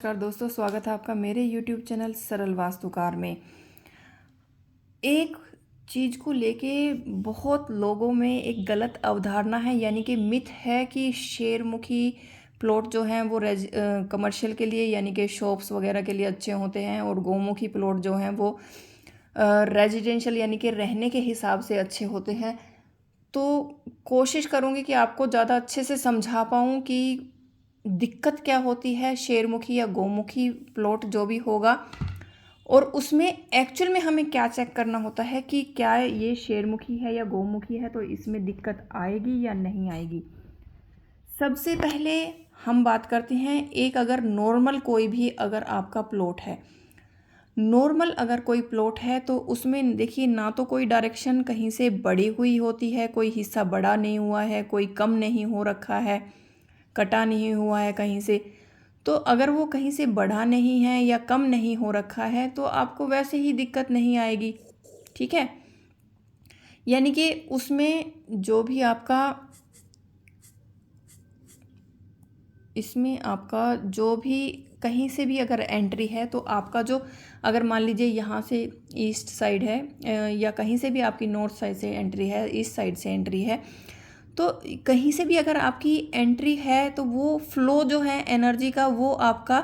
नमस्कार दोस्तों, स्वागत है आपका मेरे YouTube चैनल सरल वास्तुकार में। एक चीज़ को लेके बहुत लोगों में एक गलत अवधारणा है, यानी कि मिथ है कि शेरमुखी प्लॉट जो हैं वो कमर्शियल के लिए यानी कि शॉप्स वगैरह के लिए अच्छे होते हैं, और गौमुखी प्लॉट जो हैं वो रेजिडेंशियल यानी कि रहने के हिसाब से अच्छे होते हैं। तो कोशिश करूँगी कि आपको ज़्यादा अच्छे से समझा पाऊँ कि दिक्कत क्या होती है शेरमुखी या गौमुखी प्लॉट जो भी होगा, और उसमें एक्चुअल में हमें क्या चेक करना होता है कि क्या ये शेरमुखी है या गौमुखी है, तो इसमें दिक्कत आएगी या नहीं आएगी। सबसे पहले हम बात करते हैं एक, अगर नॉर्मल कोई भी अगर आपका प्लॉट है, नॉर्मल अगर कोई प्लॉट है तो उसमें देखिए ना तो कोई डायरेक्शन कहीं से बड़ी हुई होती है, कोई हिस्सा बड़ा नहीं हुआ है, कोई कम नहीं हो रखा है, कटा नहीं हुआ है कहीं से। तो अगर वो कहीं से बढ़ा नहीं है या कम नहीं हो रखा है तो आपको वैसे ही दिक्कत नहीं आएगी। ठीक है, यानी कि उसमें जो भी आपका इसमें आपका जो भी कहीं से भी अगर एंट्री है तो आपका जो, अगर मान लीजिए यहाँ से ईस्ट साइड है या कहीं से भी आपकी नॉर्थ साइड से एंट्री है, ईस्ट साइड से एंट्री है, तो कहीं से भी अगर आपकी एंट्री है तो वो फ्लो जो है एनर्जी का वो आपका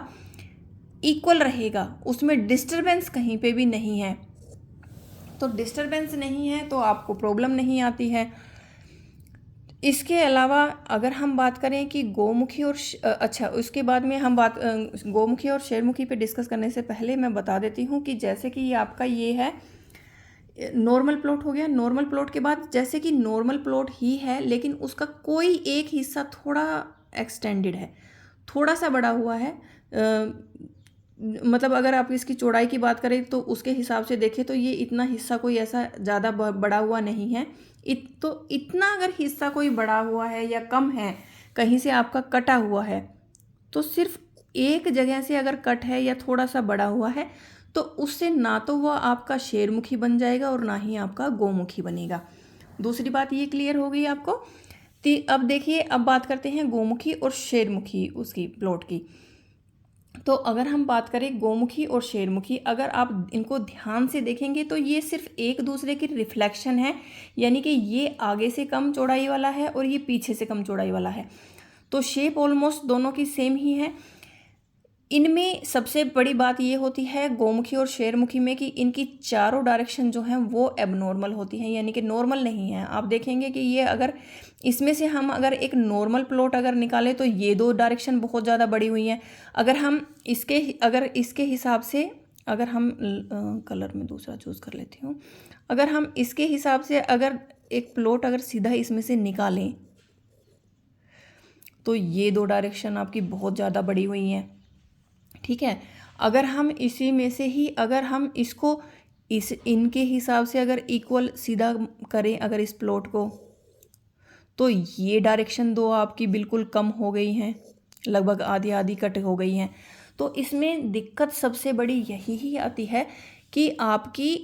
इक्वल रहेगा, उसमें डिस्टरबेंस कहीं पे भी नहीं है। तो डिस्टरबेंस नहीं है तो आपको प्रॉब्लम नहीं आती है। इसके अलावा अगर हम बात करें कि गौमुखी और अच्छा, उसके बाद में हम बात गौमुखी और शेरमुखी पे डिस्कस करने से पहले मैं बता देती हूँ कि जैसे कि ये आपका ये है नॉर्मल प्लॉट हो गया। नॉर्मल प्लॉट के बाद जैसे कि नॉर्मल प्लॉट ही है लेकिन उसका कोई एक हिस्सा थोड़ा एक्सटेंडेड है, थोड़ा सा बड़ा हुआ है। मतलब अगर आप इसकी चौड़ाई की बात करें तो उसके हिसाब से देखें तो ये इतना हिस्सा कोई ऐसा ज़्यादा बड़ा हुआ नहीं है। तो इतना अगर हिस्सा कोई बड़ा हुआ है या कम है, कहीं से आपका कटा हुआ है, तो सिर्फ एक जगह से अगर कट है या थोड़ा सा बड़ा हुआ है तो उससे ना तो वो आपका शेरमुखी बन जाएगा और ना ही आपका गौमुखी बनेगा। दूसरी बात ये क्लियर हो गई आपको। अब देखिए, अब बात करते हैं गौमुखी और शेरमुखी उसकी प्लॉट की। तो अगर हम बात करें गौमुखी और शेरमुखी, अगर आप इनको ध्यान से देखेंगे तो ये सिर्फ एक दूसरे की रिफ्लेक्शन है, यानी कि ये आगे से कम चौड़ाई वाला है और ये पीछे से कम चौड़ाई वाला है। तो शेप ऑलमोस्ट दोनों की सेम ही है। इनमें सबसे बड़ी बात ये होती है गौमुखी और शेरमुखी में कि इनकी चारों डायरेक्शन जो हैं वो एबनॉर्मल होती हैं, यानी कि नॉर्मल नहीं है। आप देखेंगे कि ये अगर इसमें से हम अगर एक नॉर्मल प्लॉट अगर निकालें तो ये दो डायरेक्शन बहुत ज़्यादा बड़ी हुई हैं। अगर हम इसके हिसाब से, अगर हम कलर में दूसरा चूज़ कर लेती हूँ, अगर हम इसके हिसाब से अगर एक प्लॉट अगर सीधा इसमें से निकालें तो ये दो डायरेक्शन आपकी बहुत ज़्यादा बड़ी हुई हैं। ठीक है, अगर हम इसी में से ही अगर हम इसको इनके हिसाब से अगर इक्वल सीधा करें अगर इस प्लॉट को, तो ये डायरेक्शन दो आपकी बिल्कुल कम हो गई हैं, लगभग आधी आधी कट हो गई हैं। तो इसमें दिक्कत सबसे बड़ी यही ही आती है कि आपकी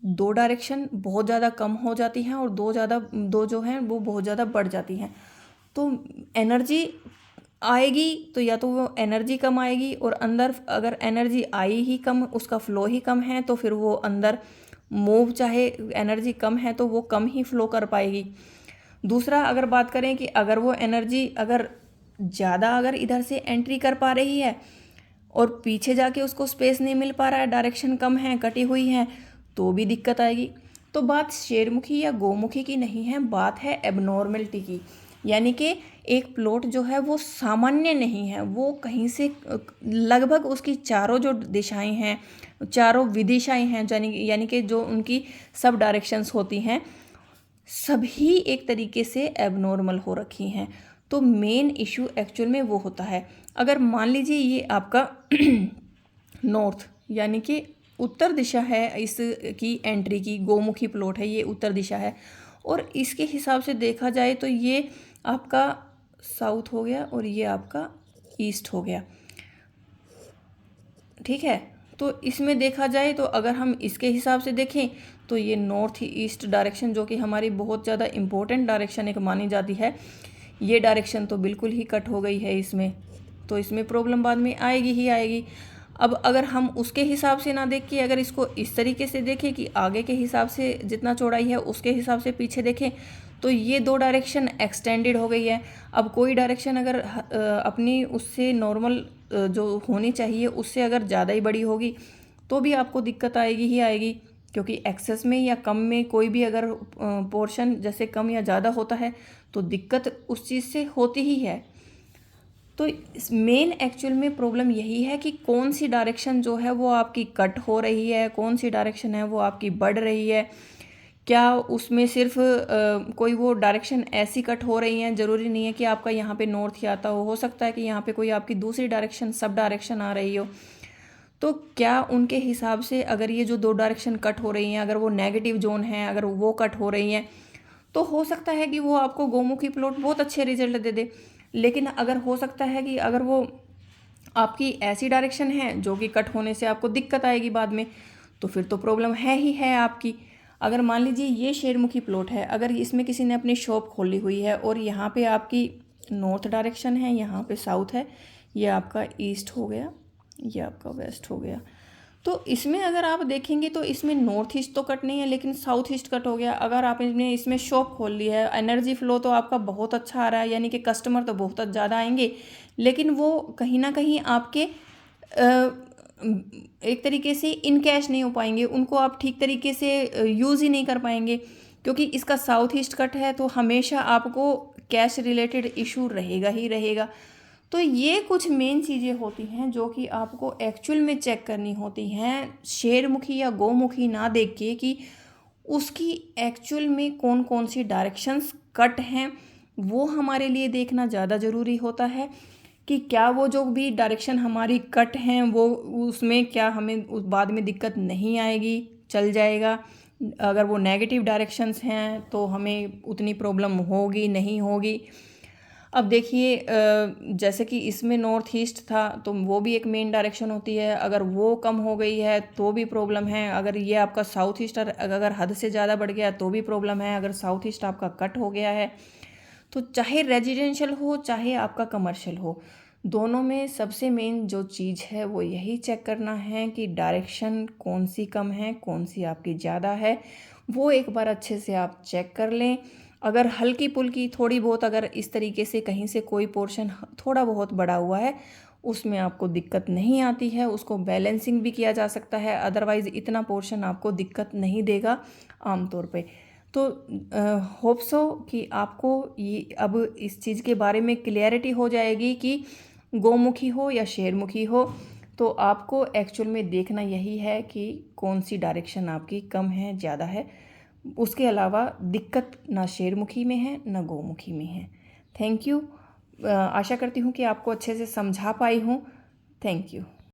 दो डायरेक्शन बहुत ज़्यादा कम हो जाती हैं और दो जो हैं वो बहुत ज़्यादा बढ़ जाती हैं। तो एनर्जी आएगी तो या तो वो एनर्जी कम आएगी, और अंदर अगर एनर्जी आई ही कम, उसका फ्लो ही कम है, तो फिर वो अंदर मूव, चाहे एनर्जी कम है तो वो कम ही फ्लो कर पाएगी। दूसरा अगर बात करें कि अगर वो एनर्जी अगर ज़्यादा अगर इधर से एंट्री कर पा रही है और पीछे जाके उसको स्पेस नहीं मिल पा रहा है, डायरेक्शन कम है, कटी हुई है, तो भी दिक्कत आएगी। तो बात शेरमुखी या गौमुखी की नहीं है, बात है एबनॉर्मलिटी की, यानी कि एक प्लॉट जो है वो सामान्य नहीं है, वो कहीं से लगभग उसकी चारों जो दिशाएं हैं, चारों विदिशाएं हैं, यानी कि जो उनकी सब डायरेक्शंस होती हैं, सभी एक तरीके से एबनॉर्मल हो रखी हैं। तो मेन इशू एक्चुअल में वो होता है। अगर मान लीजिए ये आपका नॉर्थ यानी कि उत्तर दिशा है, इसकी एंट्री की गौमुखी प्लॉट है, ये उत्तर दिशा है, और इसके हिसाब से देखा जाए तो ये आपका साउथ हो गया और ये आपका ईस्ट हो गया। ठीक है, तो इसमें देखा जाए तो अगर हम इसके हिसाब से देखें तो ये नॉर्थ ईस्ट डायरेक्शन जो कि हमारी बहुत ज़्यादा इम्पोर्टेंट डायरेक्शन एक मानी जाती है, ये डायरेक्शन तो बिल्कुल ही कट हो गई है इसमें। तो इसमें प्रॉब्लम बाद में आएगी ही आएगी। अब अगर हम उसके हिसाब से ना देख के अगर इसको इस तरीके से देखें कि आगे के हिसाब से जितना चौड़ाई है उसके हिसाब से पीछे देखें, तो ये दो डायरेक्शन एक्सटेंडेड हो गई है। अब कोई डायरेक्शन अगर अपनी उससे नॉर्मल जो होनी चाहिए उससे अगर ज़्यादा ही बड़ी होगी तो भी आपको दिक्कत आएगी ही आएगी, क्योंकि एक्सेस में या कम में कोई भी अगर पोर्शन जैसे कम या ज़्यादा होता है तो दिक्कत उस चीज़ से होती ही है। तो मेन एक्चुअल में प्रॉब्लम यही है कि कौन सी डायरेक्शन जो है वो आपकी कट हो रही है, कौन सी डायरेक्शन है वो आपकी बढ़ रही है। क्या उसमें सिर्फ कोई वो डायरेक्शन ऐसी कट हो रही हैं, ज़रूरी नहीं है कि आपका यहाँ पे नॉर्थ ही आता हो सकता है कि यहाँ पे कोई आपकी दूसरी डायरेक्शन सब डायरेक्शन आ रही हो। तो क्या उनके हिसाब से अगर ये जो दो डायरेक्शन कट हो रही हैं, अगर वो नेगेटिव जोन है, अगर वो कट हो रही हैं, तो हो सकता है कि वो आपको गोमुखी प्लॉट बहुत अच्छे रिजल्ट दे दे। लेकिन अगर हो सकता है कि अगर वो आपकी ऐसी डायरेक्शन है जो कि कट होने से आपको दिक्कत आएगी बाद में, तो फिर तो प्रॉब्लम है ही है आपकी। अगर मान लीजिए ये शेरमुखी प्लॉट है, अगर इसमें किसी ने अपनी शॉप खोली हुई है और यहाँ पे आपकी नॉर्थ डायरेक्शन है, यहाँ पे साउथ है, ये आपका ईस्ट हो गया, ये आपका वेस्ट हो गया। तो इसमें अगर आप देखेंगे तो इसमें नॉर्थ ईस्ट तो कट नहीं है लेकिन साउथ ईस्ट कट हो गया। अगर आपने इसमें शॉप खोल ली है, एनर्जी फ्लो तो आपका बहुत अच्छा आ रहा है, यानी कि कस्टमर तो बहुत ज़्यादा आएंगे, लेकिन वो कहीं ना कहीं आपके एक तरीके से इन कैश नहीं हो पाएंगे, उनको आप ठीक तरीके से यूज़ ही नहीं कर पाएंगे, क्योंकि इसका साउथ ईस्ट कट है तो हमेशा आपको कैश रिलेटेड इशू रहेगा ही रहेगा। तो ये कुछ मेन चीज़ें होती हैं जो कि आपको एक्चुअल में चेक करनी होती हैं, शेरमुखी या गोमुखी ना देख के कि उसकी एक्चुअल में कौन कौन सी डायरेक्शंस कट हैं, वो हमारे लिए देखना ज़्यादा ज़रूरी होता है कि क्या वो जो भी डायरेक्शन हमारी कट हैं वो उसमें क्या हमें उस बाद में दिक्कत नहीं आएगी, चल जाएगा। अगर वो नेगेटिव डायरेक्शंस हैं तो हमें उतनी प्रॉब्लम होगी नहीं होगी। अब देखिए जैसे कि इसमें नॉर्थ ईस्ट था तो वो भी एक मेन डायरेक्शन होती है, अगर वो कम हो गई है तो भी प्रॉब्लम है। अगर ये आपका साउथ ईस्ट अगर हद से ज़्यादा बढ़ गया तो भी प्रॉब्लम है। अगर साउथ ईस्ट आपका कट हो गया है तो चाहे रेजिडेंशियल हो चाहे आपका कमर्शियल हो, दोनों में सबसे मेन जो चीज़ है वो यही चेक करना है कि डायरेक्शन कौन सी कम है कौन सी आपकी ज़्यादा है। वो एक बार अच्छे से आप चेक कर लें। अगर हल्की पुल्की थोड़ी बहुत अगर इस तरीके से कहीं से कोई पोर्शन थोड़ा बहुत बड़ा हुआ है उसमें आपको दिक्कत नहीं आती है, उसको बैलेंसिंग भी किया जा सकता है, अदरवाइज़ इतना पोर्शन आपको दिक्कत नहीं देगा आमतौर पे। तो होप सो कि आपको ये अब इस चीज़ के बारे में क्लियरिटी हो जाएगी कि गोमुखी हो या शेरमुखी हो, तो आपको एक्चुअल में देखना यही है कि कौन सी डायरेक्शन आपकी कम है ज़्यादा है। उसके अलावा दिक्कत ना शेरमुखी में है ना गोमुखी में है। Thank you. आशा करती हूँ कि आपको अच्छे से समझा पाई हूँ। Thank you.